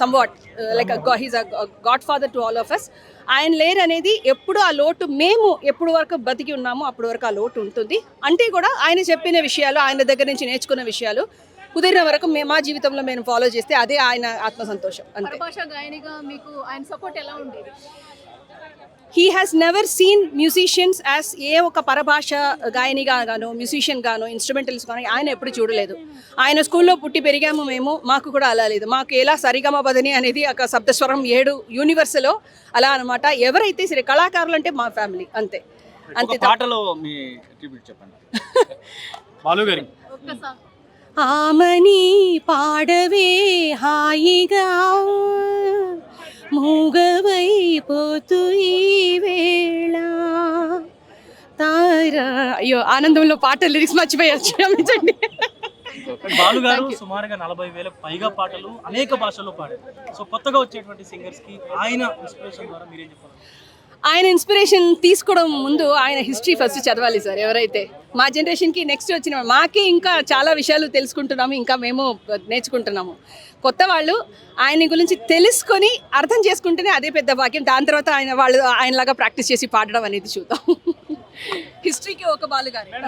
Somewhat like he's a godfather to all of us. ఆయన లేరు అనేది ఎప్పుడు ఆ లోటు మేము ఎప్పుడు వరకు బతికి ఉన్నామో అప్పటి వరకు ఆ లోటు ఉంటుంది. అంటే కూడా ఆయన చెప్పిన విషయాలు, ఆయన దగ్గర నుంచి నేర్చుకున్న విషయాలు కుదిరిన వరకు మా జీవితంలో మేము ఫాలో చేస్తే అదే ఆయన ఆత్మసంతోషం అంతే. పరభాష గాయనిగా మీకు ఆయన సపోర్ట్ ఎలా ఉండేది? He has never seen musicians as a ఒక పరభాష గాయనిగా గాను, మ్యూజిషియన్ గాను, ఇన్స్ట్రుమెంటల్స్ గాను ఆయన ఎప్పుడు చూడలేదు. ఆయన స్కూల్లో పుట్టి పెరిగాము మేము, మాకు కూడా అలా లేదు. మాకు ఎలా సరిగమ పదని అనేది ఒక సప్తస్వరం 7 యూనివర్స్లో అలా అనమాట. ఎవరైతే సరే కళాకారులు అంటే మా ఫ్యామిలీ అంతే అంతే. పాటలో మీ ట్రిబ్యూట్ చెప్పండి బాలు గారి. ఒక్కసారి ఆమని పాడవే హాయిగా మూగవైపోతూ ఈ వేళ తారా. అయ్యో ఆనందంలో పాట లిరిక్స్ మర్చిపోయారు, క్షమించండి. బాలు గారు సుమారుగా 40,000 పైగా పాటలు అనేక భాషల్లో పాడారు. సో కొత్తగా వచ్చేటువంటి సింగర్స్ కి ఆయన ఇన్స్పిరేషన్ ద్వారా మీరేం చెప్పాలి? ఆయన ఇన్స్పిరేషన్ తీసుకోవడం ముందు ఆయన హిస్టరీ ఫస్ట్ చదవాలి సార్. ఎవరైతే మా జనరేషన్కి నెక్స్ట్ వచ్చిన మాకే ఇంకా చాలా విషయాలు తెలుసుకుంటున్నాము, ఇంకా మేము నేర్చుకుంటున్నాము. కొత్త వాళ్ళు ఆయన గురించి తెలుసుకొని అర్థం చేసుకుంటేనే అదే పెద్ద భాగ్యం. దాని తర్వాత ఆయనలాగా ప్రాక్టీస్ చేసి పాడడం అనేది చూద్దాం. హిస్టరీకి ఒక బాలు గారు.